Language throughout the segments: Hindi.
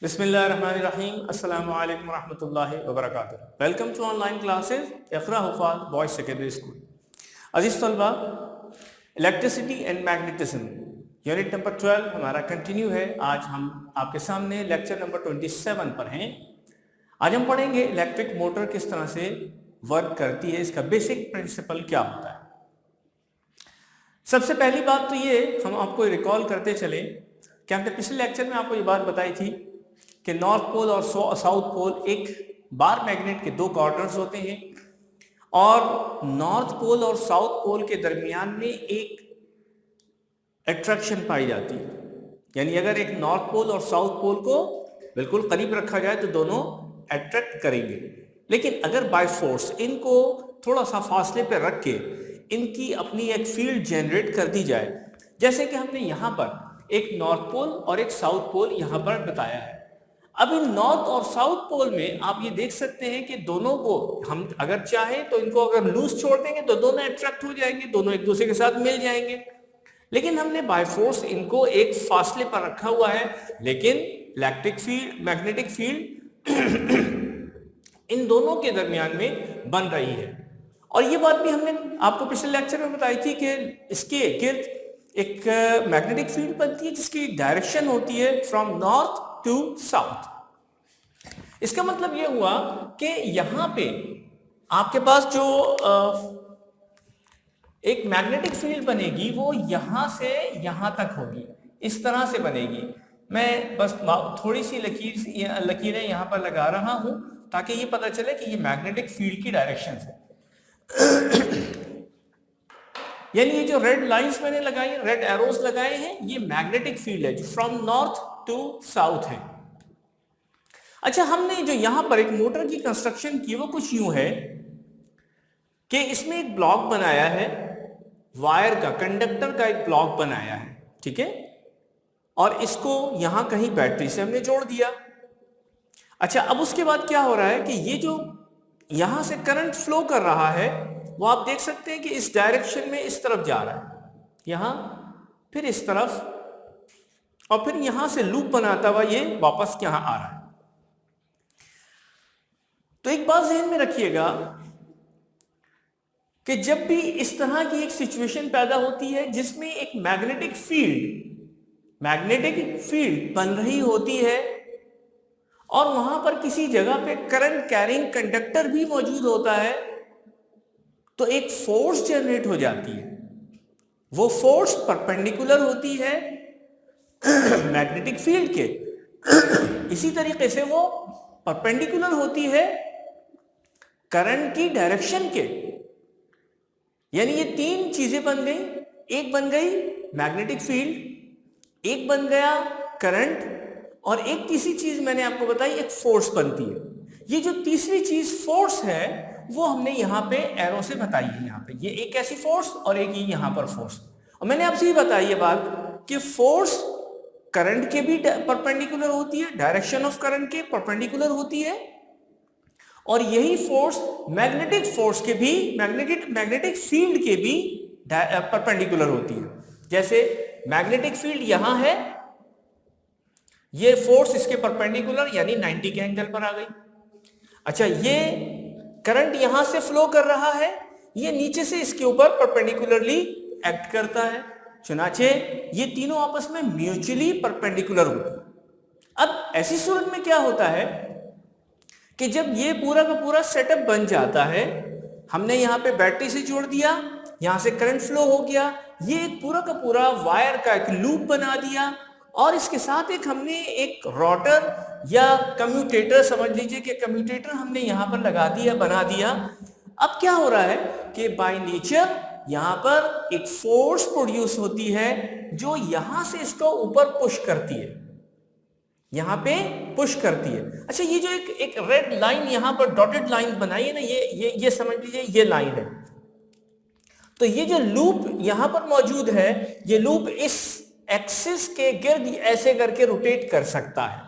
बिस्मिल्लाहिर्रहमानिर्रहीम अस्सलामु अलैकुम रहमतुल्लाहि व बरकातुहू। Welcome to online classes Iqra Huffaz boys secondary school. अज़ीज़ तलबा, electricity and magnetism unit number 12 हमारा कंटिन्यू है। आज हम आपके सामने लेक्चर नंबर 27 पर हैं। आज हम पढ़ेंगे इलेक्ट्रिक मोटर किस तरह से वर्क करती है, इसका बेसिक प्रिंसिपल क्या होता है। सबसे पहली बात तो ये हम आपको रिकॉल करते चलें कि हमने पिछले लेक्चर में आपको ये बात बताई थी कि नॉर्थ पोल और साउथ पोल एक बार मैग्नेट के दो कॉर्नर्स होते हैं और नॉर्थ पोल और साउथ पोल के दरमियान में एक अट्रैक्शन पाई जाती है। यानी अगर एक नॉर्थ पोल और साउथ पोल को बिल्कुल करीब रखा जाए तो दोनों अट्रैक्ट करेंगे, लेकिन अगर बाय फोर्स इनको थोड़ा सा फासले पर रख के इनकी अपनी एक फील्ड जनरेट कर दी जाए, जैसे कि हमने यहाँ पर एक नॉर्थ पोल और एक साउथ पोल यहाँ पर बताया है। अब इन नॉर्थ और साउथ पोल में आप ये देख सकते हैं कि दोनों को हम अगर चाहें तो इनको अगर लूज छोड़ देंगे तो दोनों अट्रैक्ट हो जाएंगे, दोनों एक दूसरे के साथ मिल जाएंगे। लेकिन हमने बाय फोर्स इनको एक फासले पर रखा हुआ है, लेकिन इलेक्ट्रिक फील्ड मैग्नेटिक फील्ड इन दोनों के दरमियान में बन रही है। और ये बात भी हमने आपको पिछले लेक्चर में बताई थी कि इसके गिर्द एक मैग्नेटिक फील्ड बनती है जिसकी डायरेक्शन होती है फ्रॉम नॉर्थ टू साउथ। इसका मतलब यह हुआ कि यहां पे आपके पास जो एक मैग्नेटिक फील्ड बनेगी वो यहां से यहां तक होगी, इस तरह से बनेगी। मैं बस थोड़ी सी लकीरें यहां पर लगा रहा हूं ताकि ये पता चले कि ये मैग्नेटिक फील्ड की डायरेक्शन है। यानी ये जो रेड लाइंस मैंने लगाई, रेड एरोस लगाए हैं, ये मैग्नेटिक फील्ड है जो फ्रॉम नॉर्थ टू साउथ है। अच्छा, हमने जो यहां पर एक मोटर की कंस्ट्रक्शन की वो कुछ यूं है कि इसमें एक ब्लॉक बनाया है, वायर का, कंडक्टर का एक ब्लॉक बनाया है, ठीक है, और इसको यहां कहीं बैटरी से हमने जोड़ दिया। अच्छा, अब उसके बाद क्या हो रहा है कि ये जो यहां से करंट फ्लो कर रहा है वो आप देख सकते हैं कि इस डायरेक्शन में इस तरफ जा रहा है, यहां फिर इस तरफ और फिर यहां से लूप बनाता हुआ ये वापस यहां आ रहा है। तो एक बात ध्यान में रखिएगा कि जब भी इस तरह की एक सिचुएशन पैदा होती है जिसमें एक मैग्नेटिक फील्ड बन रही होती है और वहां पर किसी जगह पे करंट कैरिंग कंडक्टर भी मौजूद होता है, तो एक फोर्स जनरेट हो जाती है। वो फोर्स परपेंडिकुलर होती है मैग्नेटिक फील्ड के, इसी तरीके से वो परपेंडिकुलर होती है करंट की डायरेक्शन के। यानी ये तीन चीजें बन गई, एक बन गई मैग्नेटिक फील्ड, एक बन गया करंट, और एक तीसरी चीज मैंने आपको बताई, एक फोर्स बनती है। ये जो तीसरी चीज फोर्स है वो हमने यहाँ पे एरो से बताई है। यहाँ पे ये एक ऐसी फोर्स और एक ही यहाँ पर फोर्स। और मैंने आपसे ये बताई ये बात कि फोर्स करंट के भी परपेंडिकुलर होती है, डायरेक्शन ऑफ करंट के परपेंडिकुलर होती है, और यही फोर्स मैग्नेटिक फोर्स के भी, मैग्नेटिक फील्ड के भी परपेंडिकुलर होती है। जैसे मैग्नेटिक फील्ड यहां है, ये फोर्स इसके परपेंडिकुलर यानी 90 के एंगल पर आ गई। अच्छा, ये करंट यहां से फ्लो कर रहा है, ये नीचे से इसके ऊपर परपेंडिकुलरली एक्ट करता है, चुनाचे ये तीनों आपस में म्यूचुअली परपेंडिकुलर होते हैं। अब ऐसी सूरत में क्या होता है कि जब ये पूरा का पूरा सेटअप बन जाता है, हमने यहाँ पे बैटरी से जोड़ दिया, यहाँ से करंट फ्लो हो गया, ये पूरा का पूरा वायर का एक लूप बना दिया, और इसके साथ एक हमने एक रोटर या कम्यूटेटर, समझ लीजिए कि कम्यूटेटर हमने यहाँ पर लगा दिया, बना दिया। अब क्या हो रहा है कि बाय नेचर यहाँ पर एक फोर्स प्रोड्यूस होती है जो यहाँ से इसको ऊपर पुश करती है, यहाँ पे पुश करती है। अच्छा, ये जो एक रेड लाइन यहाँ पर डॉटेड लाइन बनाई है ना, ये समझ लीजिए ये लाइन है। तो ये जो लूप यहाँ पर मौजूद है, ये लूप इस एक्सिस के गिर्द ऐसे करके रोटेट कर सकता है,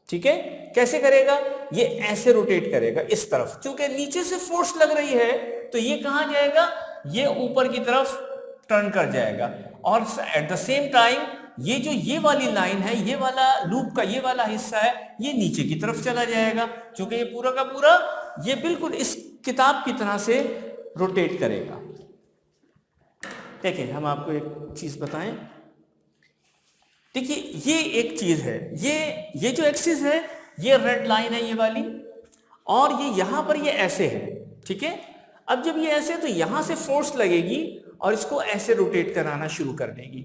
ठीक है। कैसे करेगा? ये ऐसे रोटेट करेगा इस तरफ, क्योंकि नीचे से फोर्स लग रही है तो ये कहां जाएगा, ये ऊपर की तरफ टर्न कर जाएगा, और एट द सेम टाइम ये वाली लाइन है, ये वाला लूप का ये वाला हिस्सा है, ये नीचे की तरफ चला जाएगा, क्योंकि ये पूरा का पूरा ये बिल्कुल इस किताब की तरह से रोटेट करेगा। देखिए हम आपको एक चीज बताएं, देखिए ये एक चीज है, ये जो एक्सिस है ये रेड लाइन है ये वाली, और ये यहां पर ये ऐसे है, ठीक है। अब जब ये ऐसे, तो यहां से फोर्स लगेगी और इसको ऐसे रोटेट कराना शुरू कर देगी,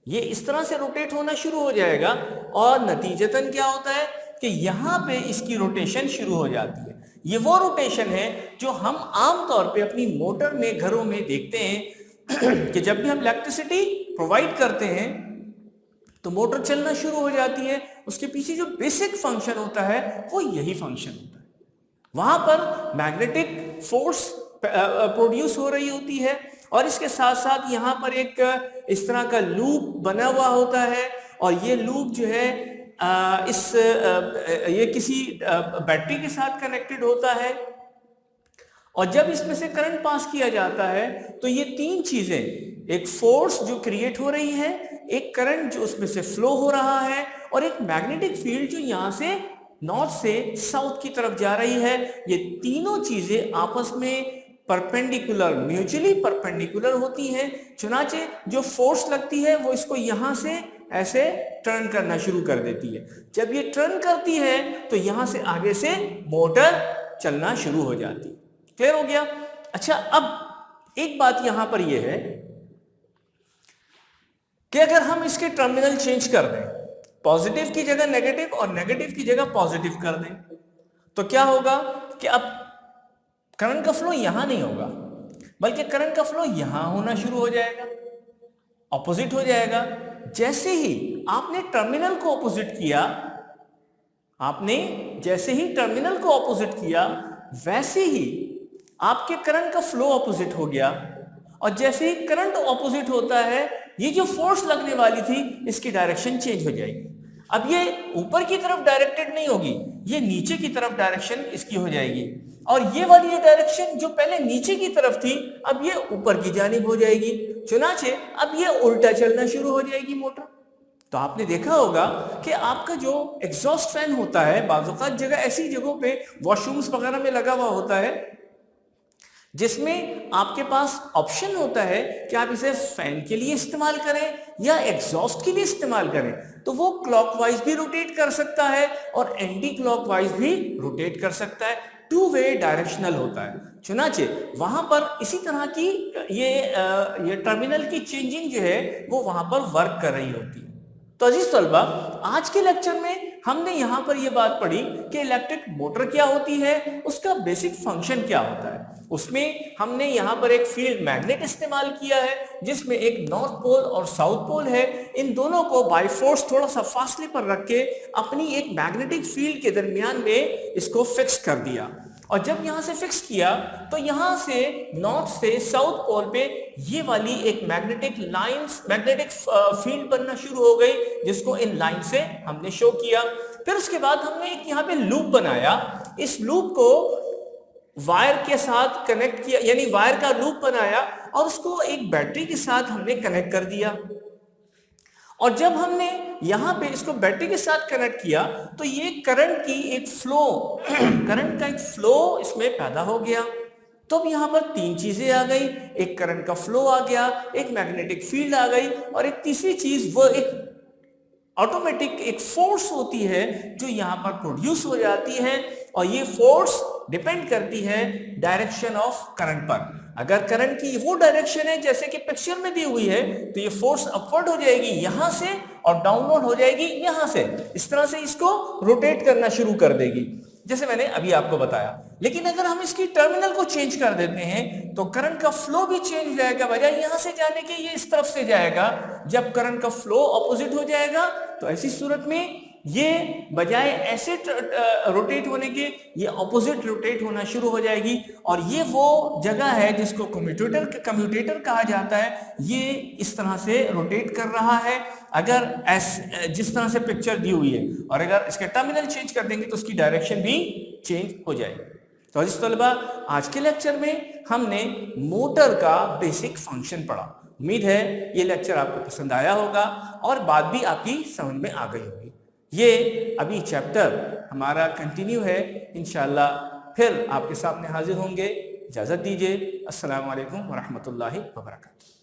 ये इस तरह से रोटेट होना शुरू हो जाएगा, और नतीजतन क्या होता है कि यहां पे इसकी रोटेशन शुरू हो जाती है। ये वो रोटेशन है जो हम आमतौर पे अपनी मोटर में, घरों में देखते हैं कि जब भी हम इलेक्ट्रिसिटी प्रोवाइड करते हैं तो मोटर चलना शुरू हो जाती है। उसके पीछे जो बेसिक फंक्शन होता है वो यही फंक्शन होता है। वहां पर मैग्नेटिक फोर्स प्रोड्यूस हो रही होती है, और इसके साथ साथ यहाँ पर एक इस तरह का लूप बना हुआ होता है, और ये लूप जो है ये किसी बैटरी के साथ कनेक्टेड होता है, और जब इसमें से करंट पास किया जाता है तो ये तीन चीजें, एक फोर्स जो क्रिएट हो रही है, एक करंट जो उसमें से फ्लो हो रहा है, और एक मैग्नेटिक फील्ड जो यहां से नॉर्थ से साउथ की तरफ जा रही है, ये तीनों चीजें आपस में परपेंडिकुलर, म्यूचुअली परपेंडिकुलर होती हैं। चुनाचे जो फोर्स लगती है वो इसको यहां से ऐसे टर्न करना शुरू कर देती है। जब ये टर्न करती है तो यहां से आगे से मोटर चलना शुरू हो जाती है। क्लियर हो गया? अच्छा, अब एक बात यहां पर यह है कि अगर हम इसके टर्मिनल चेंज कर दें, पॉजिटिव की जगह नेगेटिव और नेगेटिव की जगह पॉजिटिव कर दें, तो क्या होगा कि अब करंट का फ्लो यहां नहीं होगा, बल्कि करंट का फ्लो यहां होना शुरू हो जाएगा, ऑपोजिट हो जाएगा। जैसे ही आपने टर्मिनल को ऑपोजिट किया, वैसे ही आपके करंट का फ्लो ऑपोजिट हो गया, और जैसे ही करंट ऑपोजिट होता है, ये जो फोर्स लगने वाली थी इसकी डायरेक्शन चेंज हो जाएगी। अब ये ऊपर की तरफ डायरेक्टेड नहीं होगी, ये नीचे की तरफ डायरेक्शन इसकी हो जाएगी, और ये वाली जो डायरेक्शन जो पहले नीचे की तरफ थी अब ये ऊपर की जानिब हो जाएगी। चुनाचे अब ये उल्टा चलना शुरू हो जाएगी मोटर। तो आपने देखा होगा कि आपका जो एग्जॉस्ट फैन होता है, बाज़ जगह ऐसी जगहों पे वॉशरूम्स वगैरह में लगा हुआ होता है, जिसमें आपके पास ऑप्शन होता है कि आप इसे फैन के लिए इस्तेमाल करें या एग्जॉस्ट के लिए इस्तेमाल करें। तो वो क्लॉकवाइज भी रोटेट कर सकता है और एंटी क्लॉकवाइज भी रोटेट कर सकता है, टू वे डायरेक्शनल होता है। चुनाचे वहां पर इसी तरह की ये टर्मिनल की चेंजिंग जो है वो वहां पर वर्क कर रही होती है। तो अजीज तलबा, आज के लेक्चर में हमने यहाँ पर यह बात पढ़ी कि इलेक्ट्रिक मोटर क्या होती है, उसका बेसिक फंक्शन क्या होता है। उसमें हमने यहाँ पर एक फील्ड मैग्नेट इस्तेमाल किया है, जिसमें एक नॉर्थ पोल और साउथ पोल है। इन दोनों को बाय फोर्स थोड़ा सा फासले पर रख के अपनी एक मैग्नेटिक फील्ड के दरमियान में इसको फिक्स कर दिया, और जब यहां से फिक्स किया तो यहां से नॉर्थ से साउथ पोल पे ये वाली एक मैग्नेटिक फील्ड बनना शुरू हो गई, जिसको इन लाइन से हमने शो किया। फिर उसके बाद हमने एक यहाँ पे लूप बनाया, इस लूप को वायर के साथ कनेक्ट किया, यानी वायर का लूप बनाया और उसको एक बैटरी के साथ हमने कनेक्ट कर दिया। और जब हमने यहां पे इसको बैटरी के साथ कनेक्ट किया तो ये करंट का एक फ्लो इसमें पैदा हो गया। तो अब यहां पर तीन चीजें आ गई, एक करंट का फ्लो आ गया, एक मैग्नेटिक फील्ड आ गई, और एक तीसरी चीज वो एक ऑटोमेटिक एक फोर्स होती है जो यहां पर प्रोड्यूस हो जाती है, और ये फोर्स डिपेंड करती है डायरेक्शन ऑफ करंट पर। अगर करंट की वो डायरेक्शन है जैसे कि पिक्चर में दी हुई है, तो ये फोर्स अपवर्ड हो जाएगी यहां से और डाउनवर्ड हो जाएगी यहां से, इस तरह से इसको रोटेट करना शुरू कर देगी, जैसे मैंने अभी आपको बताया। लेकिन अगर हम इसकी टर्मिनल को चेंज कर देते हैं तो करंट का फ्लो भी चेंज हो जाएगा, बजाय यहां से जाने के ये इस तरफ से जाएगा। जब करंट का फ्लो ऑपोजिट हो जाएगा तो ऐसी सूरत में ये बजाय ऐसे रोटेट होने के ये ऑपोजिट रोटेट होना शुरू हो जाएगी, और ये वो जगह है जिसको कम्यूटेटर कहा जाता है। ये इस तरह से रोटेट कर रहा है अगर जिस तरह से पिक्चर दी हुई है, और अगर इसके टर्मिनल चेंज कर देंगे तो उसकी डायरेक्शन भी चेंज हो जाएगी। तो इस तलबा, आज के लेक्चर में हमने मोटर का बेसिक फंक्शन पढ़ा। उम्मीद है ये लेक्चर आपको पसंद आया होगा और बात भी आपकी समझ में आ गई होगी। ये अभी चैप्टर हमारा कंटिन्यू है, इंशाल्लाह फिर आपके सामने हाजिर होंगे। इजाज़त दीजिए। अस्सलामु अलैकुम वरहमतुल्लाहि वबरकातुहू।